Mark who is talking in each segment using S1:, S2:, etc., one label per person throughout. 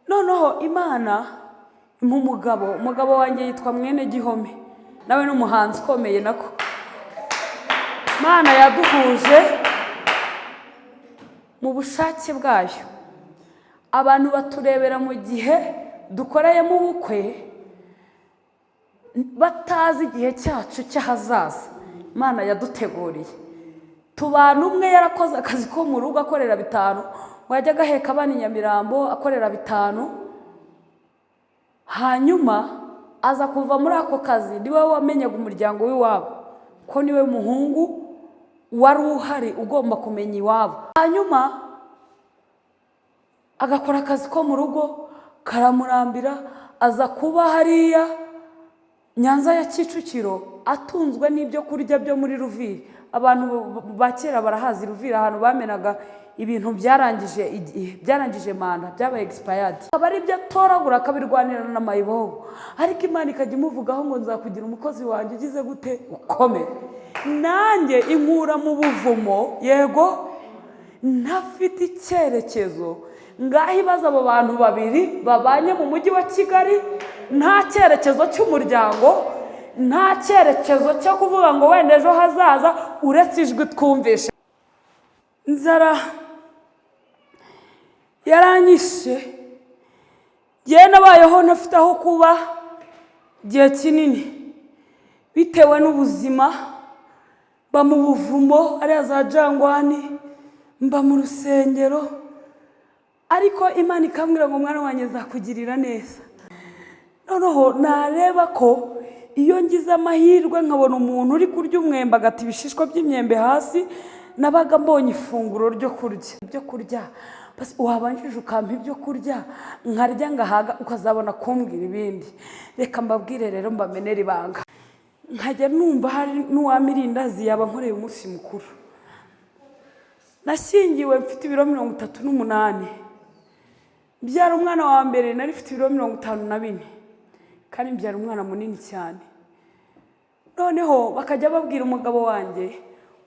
S1: noneho Imana umugabo wanjye yitwa Mwene Gihome, nawe n'umuhanzi ukomeye nako. Imana yaduhuje mu bushake bwayo. Abantu baturebera mu gihe dukoreyemo ubukwe batazi igihe cyacu cy'ahazaza Imana yaduteguriye. Tubana umwe yarakoze akazi ko mu rugo akorera 5, wajya agaheka abana Nyamirambo akorera 5, hanyuma aza kuva muri ako kazi niwe wamenyaga umuryango w'iwabo ko niwe muhungu wari uhari ugomba kumenya iwabo. Hanyuma agakora akazi ko mu rugo karamurambira, aza kuba hariya Nyanza ya Kicukiro atunzwe n'ibyo kurya byo muri Ruviri. Abantu bakera barahazi Ruviri, ahantu bamenaga ibintu byarangije manda, byabaye expired. Abari byo toragura akabirwanira na mayibobo, ariko Imana ikajya imuvugaho ngo nzakugira umukozi wanjye ugize gute ukome. Nanjye inkura mu buvumo, yego ntafite icyerekezo. Ngaho ibaza abo bantu babiri babanye mu mujyi wa Kigali, nta cyerekezo cy'umuryango, nta cyerekezo cyo kuvuga ngo wenda ejo hazaza uretse ijwi twumvisha. Inzara yaranyishe, yewe nabayeho ntafite aho kuba igihe kinini bitewe n'ubuzima. Mba mu buvumo ariya za Jangwani, mba mu rusengero, ariko Imana ikambwira ngo mwana wanjye nzakugirira neza. Noneho nareba ko iyo ngize amahirwe nkabona umuntu uri kurya umwembe agata ibishishwa by'imyembe hasi, nabaga mbonye ifunguro ryo kurya. Basi wabanjije ukampa ibyo kurya nkarya ngahaga, ukazabona kumbwira ibindi. Reka mbabwire rero mbamenera ibanga. Nkajya numva hari n'uwamirindazi yaba nkoreye umunsi mukuru. Nashyingiwe mfite ibiro 38, mbyara umwana wa mbere nari mfite ibiro 54, kandi mbyara umwana munini cyane. Noneho bakajya babwira umugabo wanjye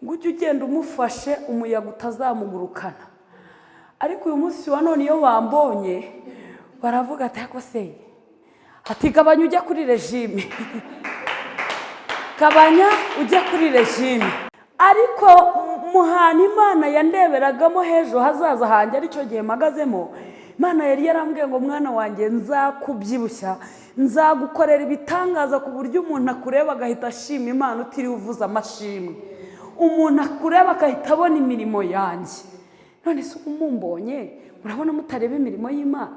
S1: ngo ujye ugenda umufashe umuyaga utazamugurukana. Ariko uyu munsi wa none iyo bambonye baravuga ati ako se ati gabanya ujya kuri regime kabanya ujya kuri regime. Ariko muhana Imana yandeberagamo hejo hazaza hanjye aricyo gihe magazemo. Imana yari yarambwiye ngo mwana wanjye nzakubyibushya, nzagukorera ibitangaza ku buryo umuntu akureba agahita ashima Imana utiriwe uvuza amashimwe. Umuntu akureba agahita abona imirimo yanjye. None se umumbonye murabona mutareba imirimo y'Imana?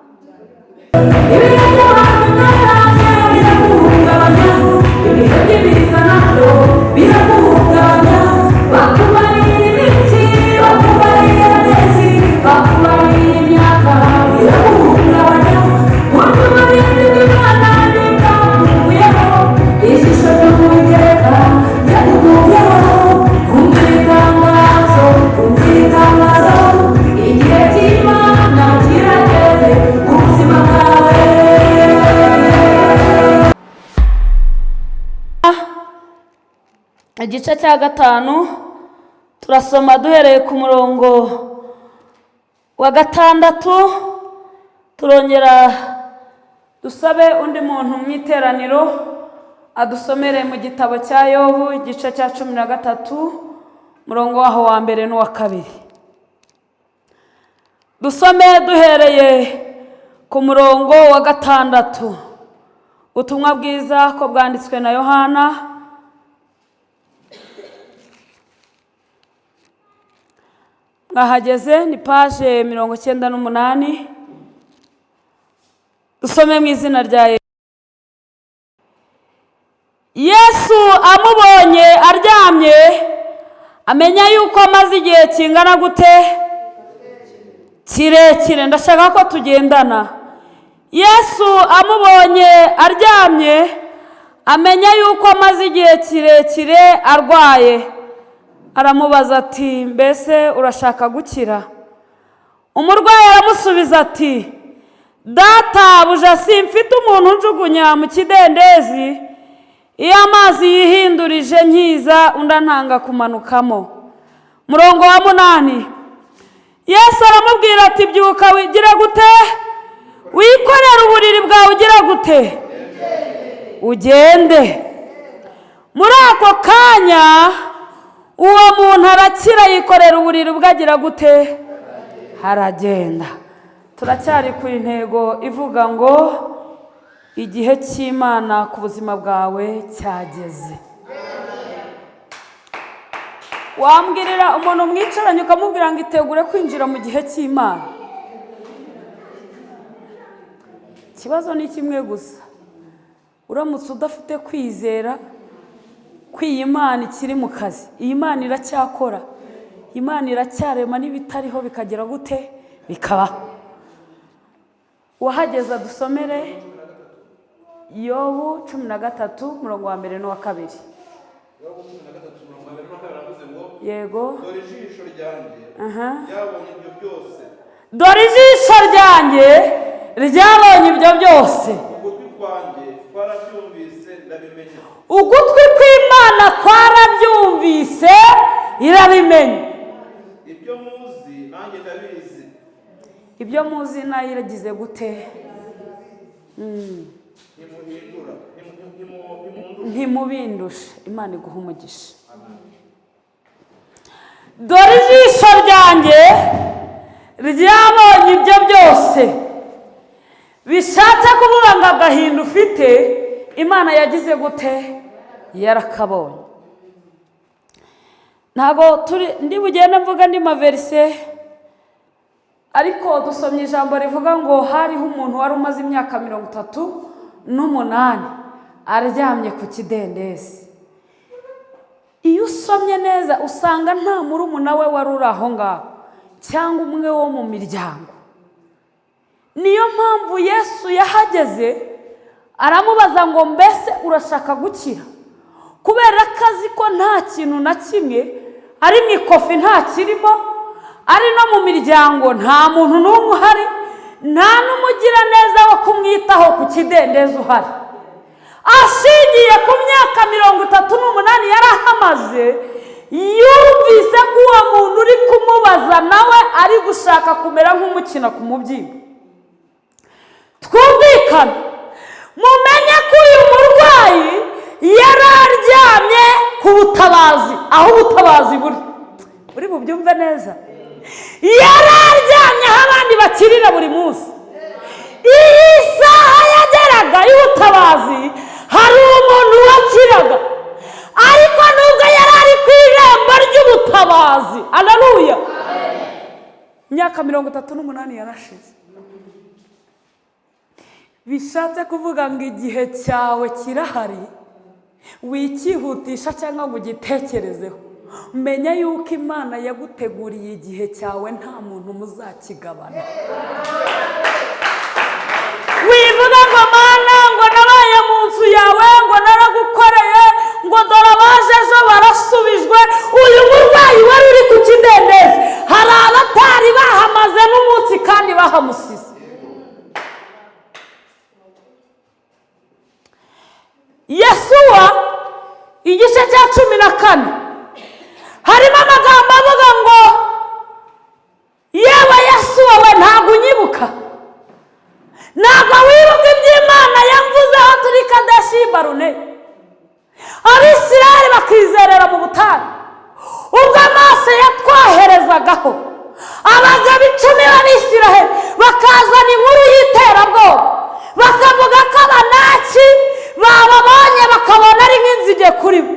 S1: Igice cya 5 turasoma duhereye ku murongo wa 6, turongera dusabe undi muntu mu iteraniro adusomere mu gitabo cya Yobu igice cya 13 murongo waho wa 1 n'uwa 2. Dusome duhereye ku murongo wa 6. Ubutumwa bwiza ko bwanditswe na Yohana mwahageze, ni page 98. Dusome mu izina rya Yesu. Yesu amubonye aryamye amenya yuko amaze igihe kingana gute kirekire. Ndashaka ko tugendana. Yesu amubonye aryamye amenya yuko amaze igihe kirekire arwaye, aramubaza ati mbese urashaka gukira? Umurwayi aramusubiza ati data buja simfite umuntu njugunya mu kidendezi, iyo amazi yihindurije nkiza undantanga kumanukamo. Murongo wa 8. Yesu aramubwira ati byuka wigire gute, uburiri bwawe ugira gute? Ugende. Muri ako kanya uwo muntu arakira, yikorera uburiri bwe, agira gute? Haragenda. Turacyari ku intego ivuga ngo igihe cy'Imana ku buzima bwawe cyageze. Wambwirira umuntu mwicaranye ukamubwira ngo itegure kwinjira mu gihe cy'Imana? Ikibazo ni kimwe gusa, uramutse udafite kwizera ko iyi Imana ikiri mu kazi. Iyi Imana iracyakora, Imana iracyarema n'ibitariho bikagira gute? Bikabaho. Wahageza dusomere Yobu 13:1 n'uwa 2. Yego.
S2: Dore ijisho ryanjye ryabonye ibyo byose.
S1: Dore ijisho ryanjye ryabonye ibyo byose.
S2: Ugutwi kwanjye kwarabyumvise ndabimenya.
S1: Ugutwi kw'Imana kwarabyumvise irabimenya.
S2: Ibyo muzi nanjye ndabizi.
S1: Ibyo muzi nayo iragize gute?
S2: Ntimuhindura,
S1: ntimubindushe. Imana iguha umugisha. Dore ijisho ryanjye ryabonye ibyo byose. Bishatse kuvuga ngo agahinda ufite Imana yagize gute? Yarakabonye. Ntago ndi bugende mvuga ndi maverse, ariko dusomye ijambo rivuga ngo hariho umuntu wari umaze imyaka 38 aryamye ku kidendezi. Iyo usomye neza usanga nta murumuna we wari uri aho ngaho cyangwa umwe wo mu miryango. Niyo mpamvu Yesu yahageze aramubaza ngo mbese urashaka gukira? Kubera akazi ko nta kintu na kimwe, ari mu ikofi nta kirimo, ari no mu miryango nta muntu n'umwe uhari, nta n'umugira neza wo kumwitaho ku kidendezi uhari. Ashingiye ku myaka 38 yari ahamaze, yumvise ko uwo muntu uri kumubaza nawe ari gushaka kumera nk'umukina ku mubyimba. Twumvikana, mumenye ko uyu murwayi yari aryamye ku butabazi, aho ubutabazi buri bubyumve neza. Yari aryamye aho abandi bakirira buri munsi. Iyi saha yageraga y'ubutabazi hari umuntu wakiraga, ariko nubwo yari ari ku irembo ry'ubutabazi. Haleluya. Imyaka 38 yarashize. Bishatse kuvuga ngo igihe cyawe kirahari, wikihutisha cyangwa ngo ugitekerezeho. Menya yuko Imana yaguteguriye igihe cyawe, nta muntu muzakigabana. Wivuga ngo Mana, ngo nabaye mu nzu yawe, ngo naragukoreye, ngo dore abaje ejo barasubijwe. Uyu murwayi wari uri ku kidendezi hari abatari bahamaze n'umunsi kandi bahamusize. Yesuwa igice cya 14 harimo amagambo avuga ngo yewe Yesuwa we ntabwo unyibuka, ntabwo wibuka iby'Imana yamvuzeho turi Kadeshi Barune. Abisirayeli bakizerera mu butayu, ubwo amaso yatwoherezagaho abagabo 10 b'Abisirayeli bakazana inkuru y'iterabwoba, bakavuga ko Abanaki bababonye bakabona ari nk'inzige kuri bo.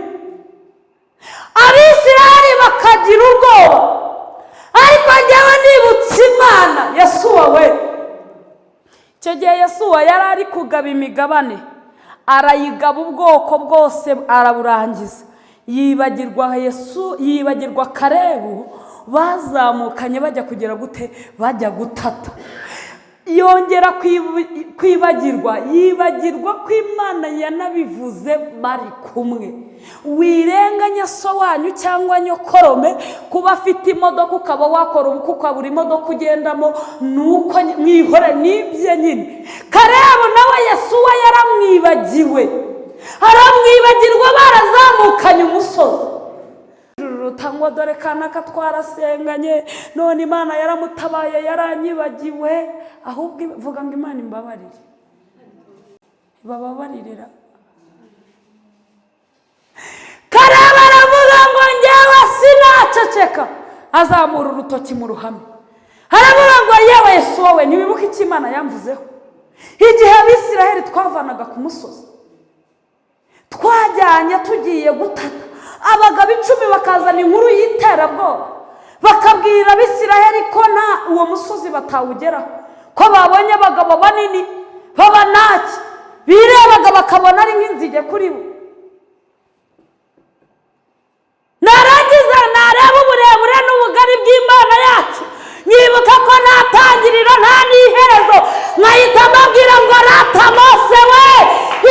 S1: Abisirayeli bakagira ubwoba, ariko njyewe nibutse Imana. Yesuwa we, icyo gihe Yesuwa yari ari kugaba imigabane, arayigaba ubwoko bwose araburangiza. Yibagirwa Kalebu bazamukanye bajya kugera gute? Bajya gutata. Yongera yibagirwa ko Imana yanabivuze bari kumwe. Wirenganya so wanyu cyangwa nyokorome kuba afite imodoka ukaba wakora ubukwe ukabura imodoka ugendamo, nuko mwihore nibye nyine. Kalebu nawe Yesuwa yaramwibagiwe, aramwibagirwa barazamukanye umusozi. Rutangwa dore kanaka twarasenganye, none Imana yaramutabaye yaranyibagiwe. Ahubwo vuga ngo Imana imbabarire. bababaririra. Kareba aravuga ngo njyewe sinaceceka, azamura urutoki mu ruhame aravuga ngo yewe Yesu wowe ntiwibuka icyo Imana yamvuzeho igihe Abisiraheli twavanaga ku musozi, twajyanye tugiye gutata, abagabo 10 bakazana inkuru y'iterabwoba bakabwira Abisiraheli ko nta uwo musozi batawugeraho, ko babonye abagabo banini b'Abanaki birebaga bakabona ari nk'inzige kuri bo. Narangiza nareba uburebure n'ubugari bw'Imana yacu, nyibuka ko nta tangiriro nta n'iherezo, nkahita mbabwira ngo rata Mose we,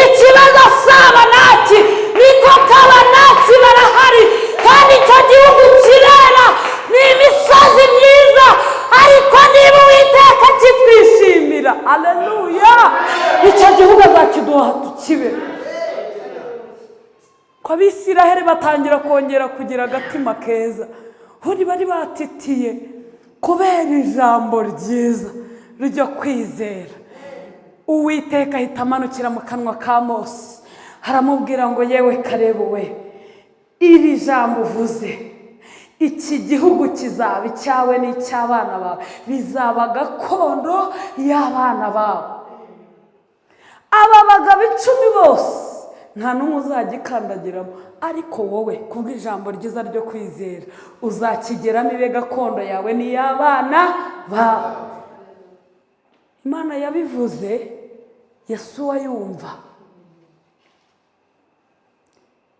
S1: ikibazo si Abanaki, niko k'Abanaki barahari kandi icyo gihugu kirera, ni imisozi myiza, ariko niba Uwiteka kitwishimira, aleluya, icyo gihugu azakiduha tukibe. Ko Abisiraheli batangira kongera kugira agatima keza, buri bari batitiye kubera ijambo ryiza ryo kwizera. Uwiteka ahita amanukira mu kanwa ka Mose aramubwira ngo yewe Kalebu we, iri jambo uvuze, iki gihugu kizaba icyawe n'icy'abana bawe, bizaba gakondo y'abana bawe. Aba bagabo 10 bose nta n'umwe uzagikandagiramo, ariko wowe kubw'ijambo ryiza ryo kwizera uzakigeramo, ibe gakondo yawe n'iy'abana bawe. Imana yabivuze, Yesuwa yumva.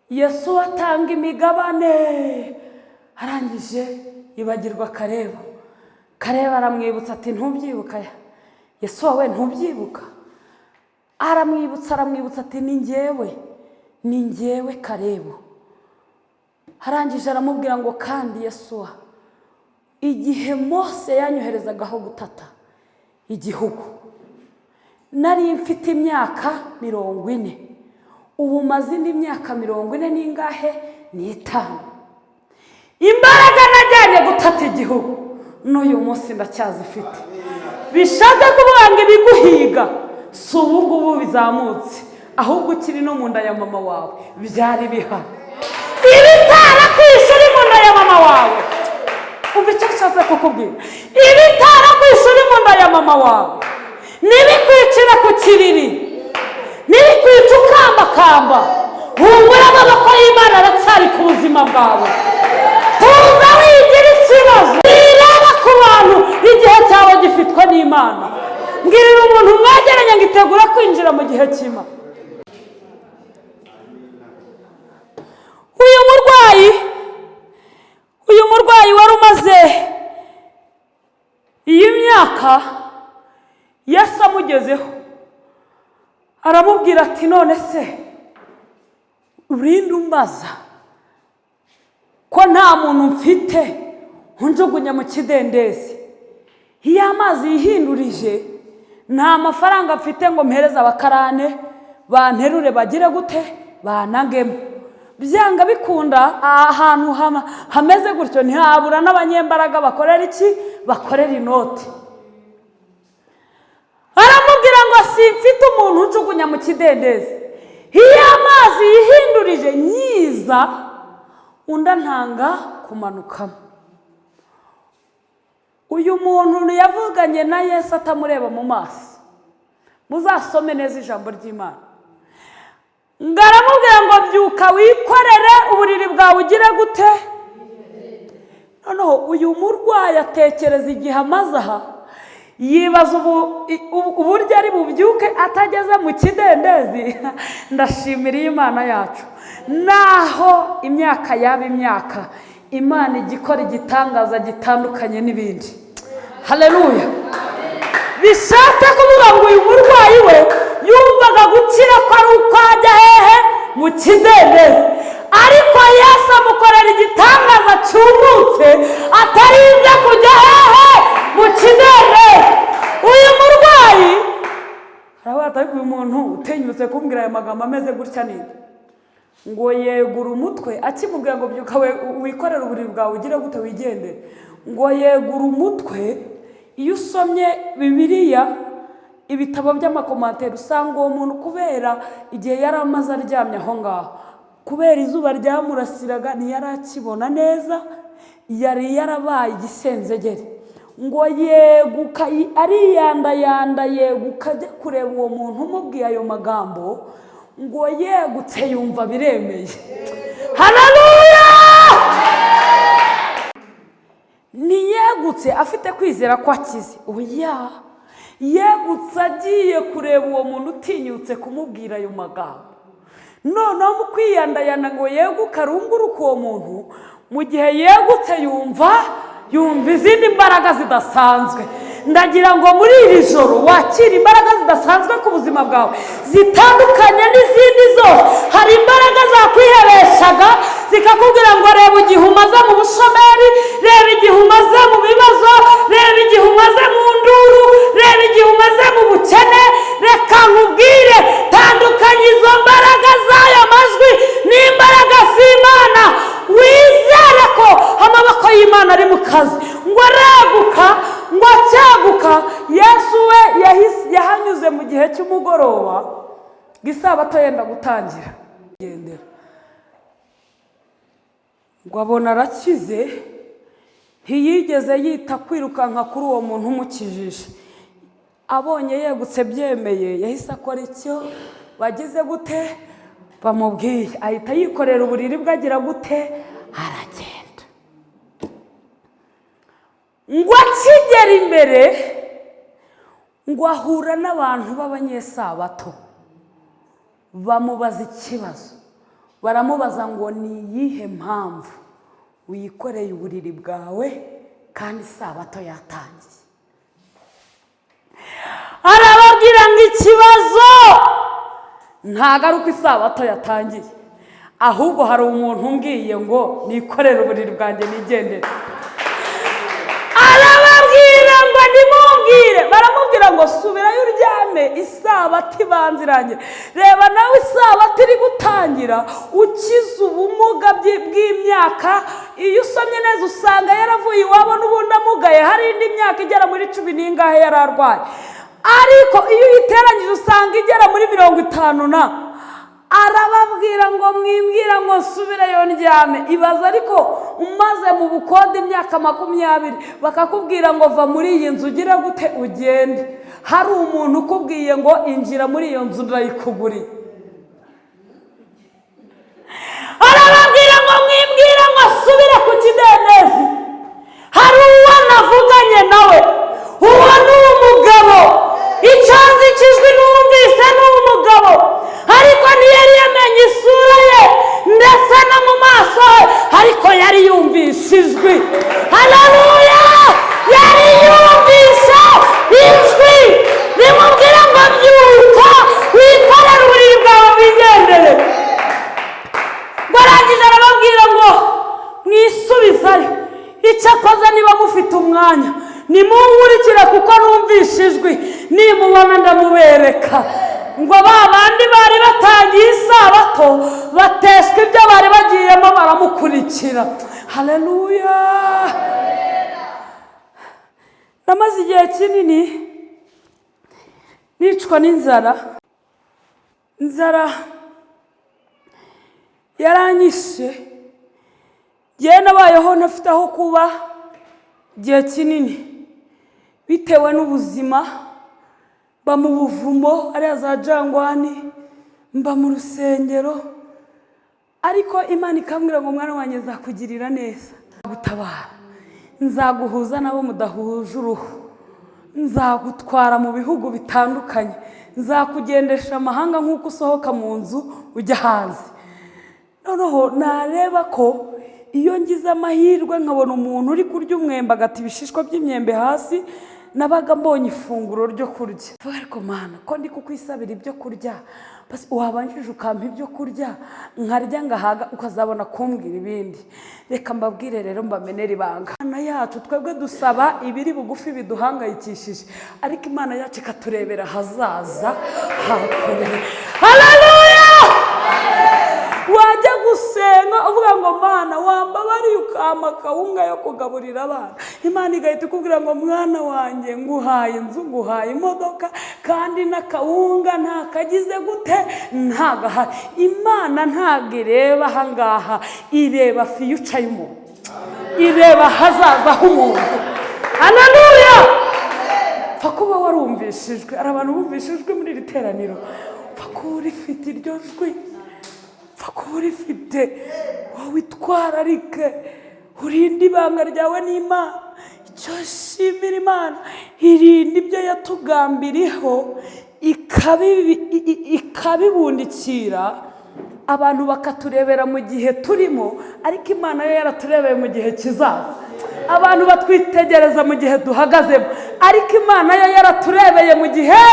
S1: Yesuwa atanga imigabane, arangije yibagirwa Kalebu. Kalebu aramwibutsa ati ntubyibuka ya Yesuwa we, ntubyibuka? Aramwibutsa ati ni njyewe Kalebu. Arangije aramubwira ngo kandi Yesuwa, igihe Mose yanyoherezagaho gutata igihugu, nari mfite imyaka 40, ubu maze indi myaka 40 n'ingahe n'5. Imbaraga najyanye gutata igihugu n'uyu munsi ndacyazifite. Bishatse kuvuga ngo ibiguhiga si ubu ngubu bizamutse, ahubwo ukiri no mu nda ya mama wawe byari bihari. Ibitara kwishuri mu nda ya mama wawe, umva icyo nshatse kukubwira, ibitara kwishuri mu nda ya mama wawe nibikwicira ku kiriri, nibikwica ukambakamba, humura amaboko y'Imana aracyari ku buzima bwawe. Tuza wigira ikibazo, nireba ku bantu igihe cyawe gifitwe n'Imana. Mbwirira umuntu mwegeranye ngo itegura kwinjira mu gihe cy'Imana. Uyu murwayi wari umaze iyi myaka, Yesu amugezeho aramubwira ati none se urinde umbaza ko nta muntu mfite unjugunya mu kidendezi, iyo amazi yihindurije nta mafaranga mfite ngo mpereze abakarane banterure bagire gute banagemo. Byanga bikunda ahantu hameze gutyo ntihabura n'abanyembaraga bakorera iki, bakorera inoti. Aramubwira ngo simfite umuntu unjugunya mu kidendezi, iyo amazi yihindurije nyiza unda ntanga kumanukamo. Uyu muntu yavuganye na Yesu atamureba mu maso, muzasome neza ijambo ry'Imana. Ngaramubwira ngo byuka wikorere uburiri bwawe ugire gute. Noneho uyu murwayi atekereza igihe amaze aha, yibaza uburyo ari bubyuke atageze mu kidendezi. Ndashimira Imana yacu, naho imyaka yaba imyaka, Imana igikora igitangaza gitandukanye n'ibindi. Haleluya. Bishatse kuvuga ngo uyu murwayi we yumvaga gukira ko ari uko ajya hehe mu kidendezi, ariko Yesu amukorera igitangaza cyumutse atarinze kujya hehe mu kidendezi. Uyu murwayi aravuga ati uyu muntu utinyutse kumbwira aya magambo ameze gutya nini, ngo yegura umutwe, akimubwira ngo byuka wikorera uburiri bwawe ugire gute wigendere, ngo yegura umutwe. Iyo usomye Bibiliya ibitabo by'amakomantere usanga uwo muntu kubera igihe yari amaze aryamye aho ngaho, kubera izuba ryamurasiraga ntiyari akibona neza, yari yarabaye igisenzegeri, ngo yeguka ariyandayanda yeguka ajya kureba uwo muntu umubwiye ayo magambo, ngo yegutse yumva biremeye. Haleluya! Ntiyegutse afite kwizera ko akize, oya, yegutse agiye kureba uwo muntu utinyutse kumubwira ayo magambo. Noneho mu kwiyandayana ngo yeguke arunguruka uwo muntu, mu gihe yegutse yumva izindi mbaraga zidasanzwe. Ndagira ngo muri iri joro wakira imbaraga zidasanzwe ku buzima bwawe, zitandukanye n'izindi zose. Hari imbaraga zakwihebeshaga zikakubwira ngo reba igihe umaze mu bushomeri, reba igihe umaze mu bibazo, reba igihe umaze mu nduru, reba igihe umaze mu bukene. Reka nkubwire, tandukanye izo mbaraga z'aya majwi n'imbaraga z'Imana. Wizere ko amaboko y'Imana ari mu kazi, ngo araguka, ngo acyaguka. Yesu we yahanyuze mu gihe cy'umugoroba, isabato yenda gutangira gendera, ngo abona arakize, ntiyigeze yita kwirukanka kuri uwo muntu umukijije. Abonye yegutse byemeye, yahise akora icyo bagize gute bamubwiye, ahita yikorera uburiri bwe, agira gute aragenda. Ngo akigera imbere, ngo ahura n'abantu b'abanyesabato, bamubaza ikibazo, baramubaza ngo ni iyihe mpamvu wikoreye uburiri bwawe kandi isabato yatangiye? Arababwira ngo ikibazo ntago ari uko isabato yatangiye, ahubwo hari umuntu umbwiye ngo nikorere uburiri bwanjye nigendere. Arababwira ngo nimumbwire, baramubwira ngo subirayo uryame, isabato ibanza irangira. Reba nawe isabato iri gutangira, ukize ubumuga bw'imyaka. Iyo usomye neza usanga yaravuye iwabo n'ubundi amugaye, hari indi myaka igera muri 10 n'ingahe yari arwaye. Ariko iyo uyiteranyije usanga igera muri 50 na. Arababwira ngo mwimbwira ngo nsubirayo ndyame. Ibaza ariko umaze mu bukode imyaka 20 bakakubwira ngo va muri iyi nzu ugira gute ugende, hari umuntu ukubwiye ngo injira muri iyo nzu ndayikuguriye. Arababwira ngo mwimbwira ngo subira ku kidendezi, hari uwo navuganye nawe, uwo ni umugabo, icyanzi kijwi numvise ni umugabo, ariko ntiyari yamenye isura ye ndetse no mu maso he, ariko yari yumvise ijwi. Haleluya! Yari yumvise ijwi rimubwira ngo byuka wikorere uburiri bwawe wigendere. Ngo arangije arababwira ngo mwisubizayo, icyakoze niba mufite umwanya nimunkurikire kuko numvise ijwi, nimubona ndamubereka. Ngo babandi bari batangiye isabato bateshwa ibyo bari bagiyemo baramukurikira. Haleluya! Namaze igihe kinini nicwa n'inzara, inzara yaranyishe, ngiye nabayeho ntafite aho kuba igihe kinini bitewe n'ubuzima. Mba mu buvumo ariya za Jangwani, mba mu rusengero, ariko Imana ikambwira ngo mwana wanjye nzakugirira neza, gutabara, nzaguhuza nabo mudahuje uruhu, nzagutwara mu bihugu bitandukanye, nzakugendesha amahanga nk'uko usohoka mu nzu ujya hanze. Noneho nareba ko iyo ngize amahirwe nkabona umuntu uri kurya umwembe agata ibishishwa by'imyembe hasi, nabaga mbonye ifunguro ryo kurya. Ariko Mana, ko ndi kukwisabira ibyo kurya, basi wabanjije ukampa ibyo kurya nkarya ngahaga, ukazabona kumbwira ibindi. Reka mbabwire rero, mbamenera ibanga. Imana yacu twebwe dusaba ibiri bugufi biduhangayikishije, ariko Imana yacu ikaturebera hazaza hakure. Haleluya! Wajya gusenga uvuga ngo Mana wambabariye ukampa akawunga yo kugaburira abana, Imana igahita ikubwira ngo mwana wanjye nguhaye inzu, nguhaye imodoka, kandi n'akawunga ntakagize gute, ntagahari. Imana ntabwo ireba ahangaha, ireba future y'umuntu, ireba hazaza h'umuntu. Haleluya! Pfa kuba warumvishijwe. Hari abantu bumvishijwe muri iri teraniro, pfa kuba urifite iryo jwi, pfa kuba urifite, wowe itwararike, urinde ibanga ryawe n'Imana. Icyo shimira Imana, irinde ibyo yatugambiriyeho ikabibundikira, abantu bakaturebera mu gihe turimo, ariko Imana yo yaraturebeye mu gihe kizaza. Abantu batwitegereza mu gihe duhagazemo, ariko Imana yo yaraturebeye mu gihe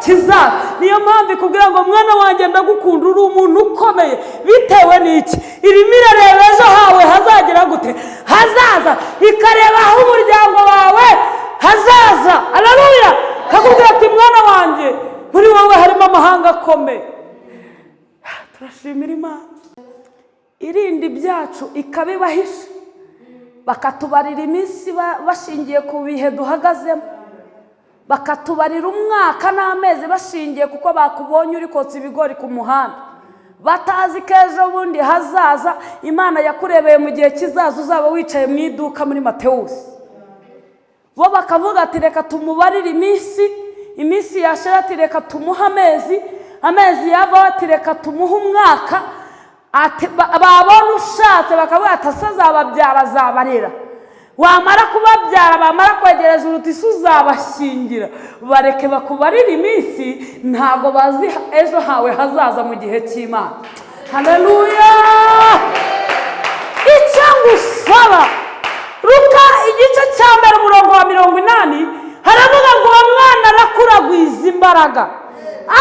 S1: kizaza. Niyo mpamvu ikubwira ngo mwana wanjye ndagukunda, uri umuntu ukomeye. Bitewe n'iki? Irimo irareba ejo hawe hazagira gute, hazaza, ikareba aho umuryango wawe hazaza. Haleluya! Kakubwira ati mwana wanjye, muri wowe harimo amahanga akomeye. Turashimira Imana. Irinde ibyacu ikabibahisha, bakatubarira iminsi bashingiye ku bihe duhagazemo, bakatubarira umwaka n'amezi bashingiye kuko bakubonye uri kotsa ibigori ku muhanda, batazi ko ejo bundi hazaza. Imana yakurebeye mu gihe kizaza, uzaba wicaye mu iduka muri Matewusi. Bo bakavuga ati reka tumubarire iminsi yashira, ati reka tumuhe amezi yavaho, ati reka tumuhe umwaka. Ati babona ushatse bakavuga ati azababyara azabarera, wamara kubabyara bamara kwegereza urutisi uzabashyingira. Bareke bakubarire iminsi, ntabwo bazi ejo hawe hazaza mu gihe cy'Imana. Haleluya! Icyo ngusaba, Luka igice cya 1:80 haravuga ngo uwo mwana arakuragwiza imbaraga,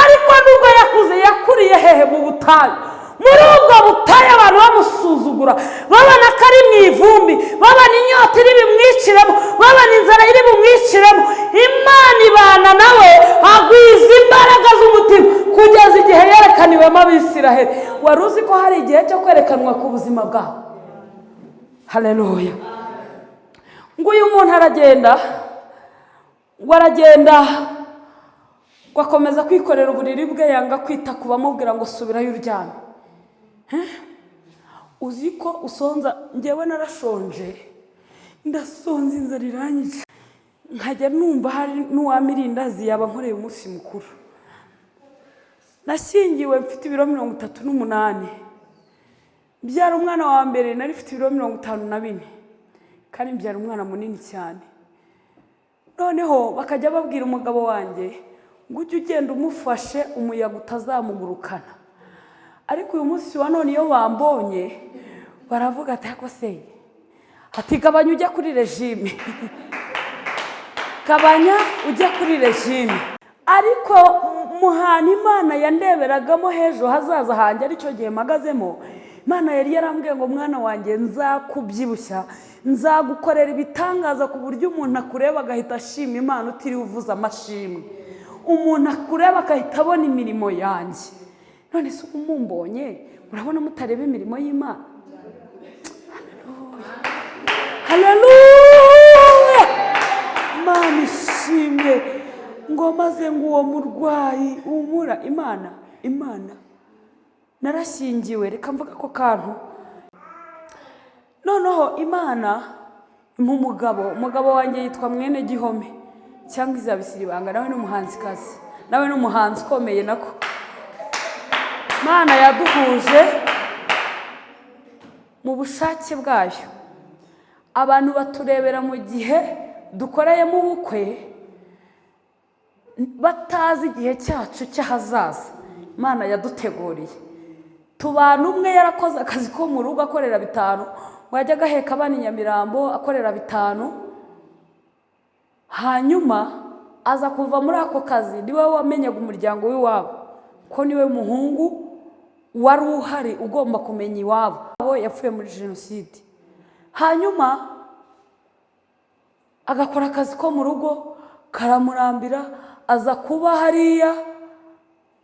S1: ariko nubwo yakuze yakuriye hehe? Mu butayu. Muri ubwo butayu abantu bamusuzugura, babona ko ari mu ivumbi, babona inyota iri bumwiciremo, babona inzara iri bumwiciremo. Imana ibana nawe, agwiza imbaraga z'umutima kugeza igihe yerekaniwemo Abisiraheli. Wari uzi ko hari igihe cyo kwerekanwa ku buzima bwawe? Haleluya! Ngo uyu muntu aragenda ngo akomeza kwikorera uburiri bwe, yanga kwita ku bamubwira ngo subirayo uryame. Uzi ko usonza? Njyewe narashonje, ndasonza, inzara iranyica, nkajya numva hari n'uwamirindazi yaba nkoreye umunsi mukuru. Nashyingiwe mfite ibiro 38, mbyara umwana wa mbere nari mfite ibiro 54, kandi mbyara umwana munini cyane. Noneho bakajya babwira umugabo wanjye ngo ujye ugenda umufashe umuyaga utazamugurukana. Ariko uyu munsi wa none iyo bambonye baravuga ati ako se, ati gabanya ujya kuri regime, gabanya ujya kuri regime. Ariko muhana Imana yandeberagamo hejo hazaza hanjye, aricyo gihe magazemo, Imana yari yarambwiye ngo mwana wanjye nzakubyibushya, nzagukorera ibitangaza ku buryo umuntu akureba agahita ashima Imana utiriwe uvuza amashimwe. Umuntu akureba agahita abona imirimo yanjye. None se umumbonye murabona mutareba imirimo y'Imana? Haleluya! Imana ishimwe. Ngo maze ngo uwo murwayi umura Imana narashyingiwe, reka mvuga ko kantu. Noneho Imana umugabo wanjye yitwa Mwene Gihome cyangwa Izabisiribanga, nawe n'umuhanzikazi, nawe n'umuhanzi ukomeye nako. Imana yaduhuje mu bushake bwayo. Abantu baturebera mu gihe dukoreyemo ubukwe, batazi igihe cyacu cy'ahazaza Imana yaduteguriye. Tubana umwe yarakoze akazi ko mu rugo akorera 5, wajya gaheka abana i Nyamirambo akorera 5, hanyuma aza kuva muri ako kazi niwe wamenyaga umuryango w'iwabo, ko niwe muhungu wari uhari ugomba kumenya iwabo. Abo yapfuye muri jenoside. Hanyuma agakora akazi ko mu rugo karamurambira, aza kuba hariya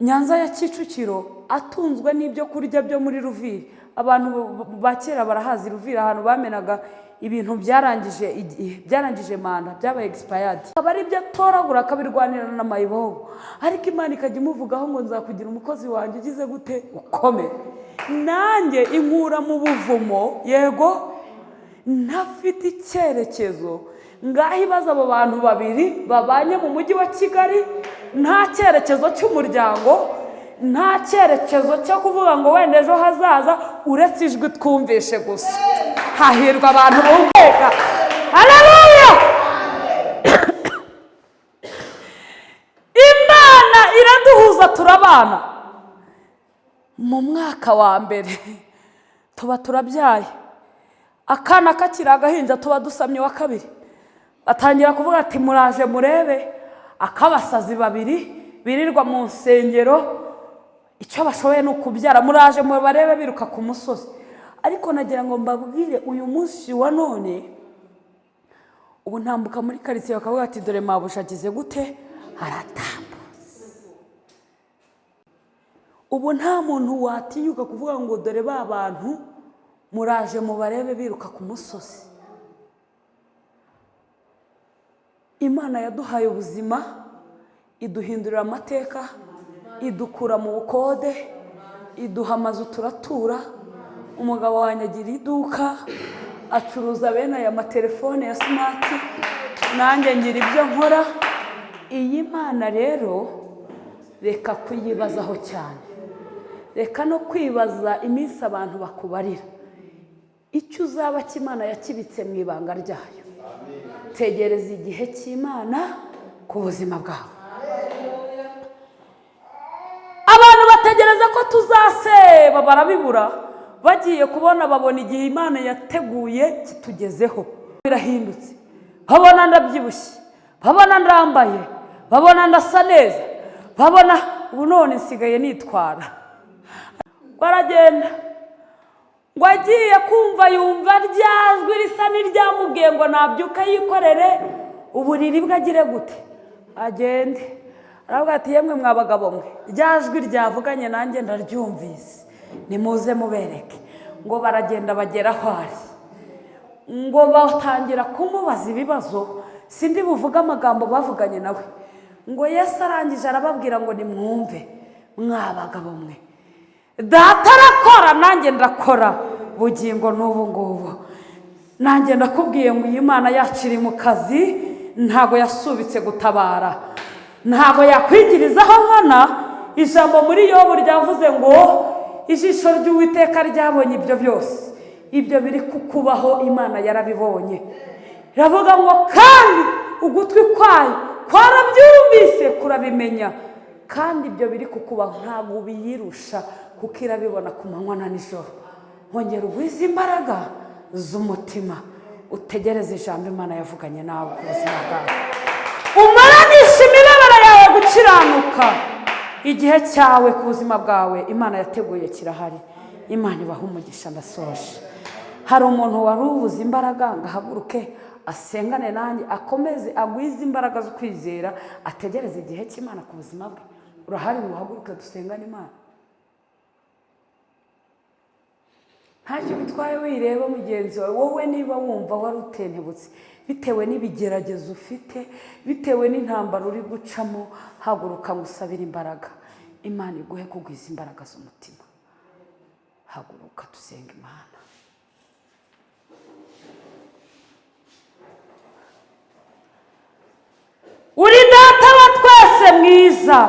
S1: Nyanza ya Kicukiro, atunzwe n'ibyo kurya byo muri Ruviri, abantu ba kera barahazi Ruvira, ahantu bamenaga ibintu byarangije manda, byabaye expired, akaba ari byo atoragura akabirwanira n'amayibobo. Ariko Imana ikajya imuvugaho ngo nzakugira umukozi wanjye ugize gute ukome. Nanjye inkura mu buvumo, yego ntafite icyerekezo. Ngaho ibaza abo bantu babiri babanye mu mujyi wa Kigali, nta cyerekezo cy'umuryango, nta cyerekezo cyo kuvuga ngo wenda ejo hazaza, uretse ijwi twumvishe gusa. Hahirwa abantu bumveka. Haleluya! Imana iraduhuza turabana. Mu mwaka wa mbere tuba turabyaye, akana kakiri agahinja tuba dusamye wa kabiri, batangira kuvuga ati muraje murebe akabasazi babiri birirwa mu nsengero, icyo bashoboye ni ukubyara, muraje mubarebe biruka ku musozi. Ariko nagira ngo mbabwire uyu munsi wa none, ubu ntambuka muri karitsiye bakavuga ati dore mabuja agize gute aratambutse. Ubu nta muntu watinyuka kuvuga ngo dore ba bantu muraje mubarebe biruka ku musozi. Imana yaduhaye ubuzima, iduhindurira amateka, idukura mu bukode, iduha amazu turatura. Umugabo wanjye agira iduka, acuruza bene aya matelefone ya smart, nanjye ngira ibyo nkora. Iyi Mana rero reka kuyibazaho cyane, reka no kwibaza iminsi abantu bakubarira. Icyo uzaba cy'Imana yakibitse mu ibanga ryayo. Tegereza igihe cy'Imana ku buzima bwawe. Abantu bategereza ko tuzaseba barabibura, bagiye kubona babona igihe Imana yateguye kitugezeho birahindutse. Babona ndabyibushye, babona ndambaye, babona ndasa neza, babona ubu none nsigaye nitwara. Baragenda ngo agiye kumva yumva ryajwi risa n'iryamubwiye ngo nabyuka yikorere uburiri bwagire gute agende. Aravuga ati yemwe mwabagabo mwe, ryajwi ryavuganye nanjye ndaryumvise, nimuze mubereke. Ngo baragenda bagera aho ari, ngo batangira kumubaza ibibazo, sindi buvuga amagambo bavuganye nawe. Ngo Yesu arangije arababwira ngo nimwumve mwabagabo mwe, data arakora nanjye ndakora bugingo n'ubu ngubu. Nanjye ndakubwiye ngo iyi Mana yacu iri mu kazi, ntago yasubitse gutabara, ntago yakwigirizaho nkana. Ijambo muri Yobu ryavuze ngo ijisho ry'Uwiteka ryabonye ibyo byose, ibyo biri kukubaho Imana yarabibonye. Iravuga ngo kandi ugutwi kwayo kwarabyumvise kurabimenya, kandi ibyo biri kukubaho ntabwo ubiyirusha kuko irabibona ku manywa na nijoro. Hongera ugwize imbaraga z'umutima, utegereze ijambo Imana yavuganye nawe ku buzima bwawe, umaranisha imibabaro yawe gukiranuka. Igihe cyawe ku buzima bwawe Imana yateguye kirahari. Imana ibaha umugisha. Ndasoje. Hari umuntu wari ubuze imbaraga ngo ahaguruke asengane nanjye, akomeze agwize imbaraga zo kwizera, ategereze igihe cy'Imana ku buzima bwe. Urahari ngo uhaguruke dusengane Imana? Ntacyo bitwaye wireba mugenzi wawe. Wowe niba wumva wari utentebutse bitewe n'ibigeragezo ufite, bitewe n'intambara uri gucamo, haguruka ngusabire imbaraga. Imana iguhe kugwiza imbaraga z'umutima. Haguruka dusenga Imana. Uri data wa twese mwiza.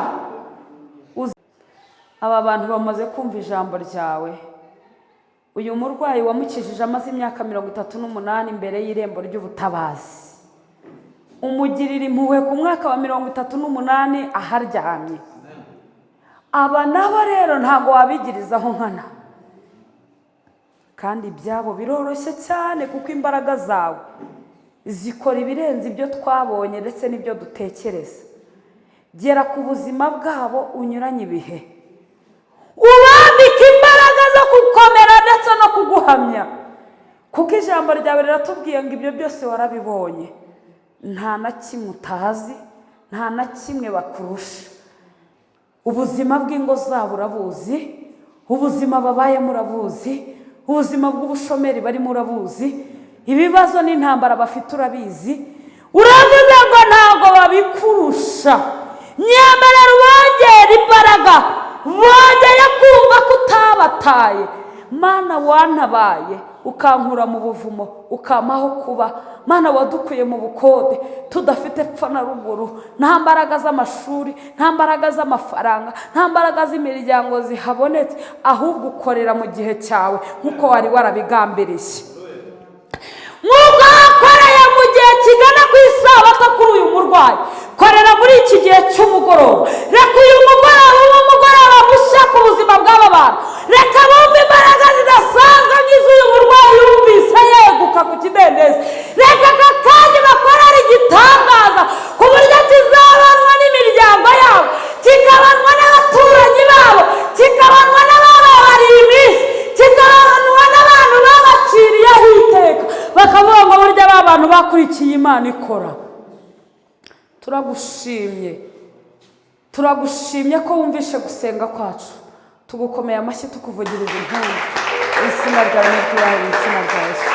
S1: Aba bantu bamaze kumva ijambo ryawe. Uyu murwayi wamukijije amaze imyaka 38 imbere y'irembo ry'ubutabazi, umugirira impuhwe ku mwaka wa 38 aharyamye. Aba nabo rero ntago wabigirizaho nkana, kandi ibyabo biroroshye cyane kuko imbaraga zawe zikora ibirenze ibyo twabonye ndetse n'ibyo dutekereza. Gera ku buzima bwabo unyuranye ibihe, ubambika imbaraga zo gukomera ndetse no kuguhamya, kuko ijambo ryawe riratubwiye ngo ibyo byose warabibonye. Nta na kimwe utazi, nta na kimwe bakurusha. Ubuzima bw'ingo zabo urabuzi, ubuzima babaye murabuzi, ubuzima bw'ubushomeri bari murabuzi, ibibazo n'intambara bafite urabizi. Uravuze ngo ntabwo babikurusha, nyemerera ubongera imbaraga, bongeye kumva ko utabataye. Mana wantabaye ukankura mu buvumo, ukamaho kuba. Mana wadukuye mu bukode tudafite epfo na ruguru, nta mbaraga z'amashuri, nta mbaraga z'amafaranga, nta mbaraga z'imiryango zihabonetse, ahubwo ukorera mu gihe cyawe nk'uko wari warabigambiriye, nk'uko wakoreye mu gihe kigana ku isabato kuri uyu murwayi. Korera muri iki gihe cy'umugoroba. Reka uyu mugoroba ube umugoroba mushya ku buzima bw'aba bantu. Reka bumve imbaraga zidasanzwe nk'iz'uyu murwayi yumvise yeguka ku kidendezi. Reka aka kanya bakorera igitangaza ku buryo kizabanwa n'imiryango yabo, kikabanwa n'abaturanyi babo, kikabanwa n'abababariye iminsi, kikabanwa n'abantu babaciriyeho iteka, bakavuga ngo burya ba bantu bakurikiye Imana ikora. Turagushimye ko wumvishe gusenga kwacu. Tugukomeye amashyi tukuvugiriza impundu. Izina ryawe ni ryera, izina rya Yesu.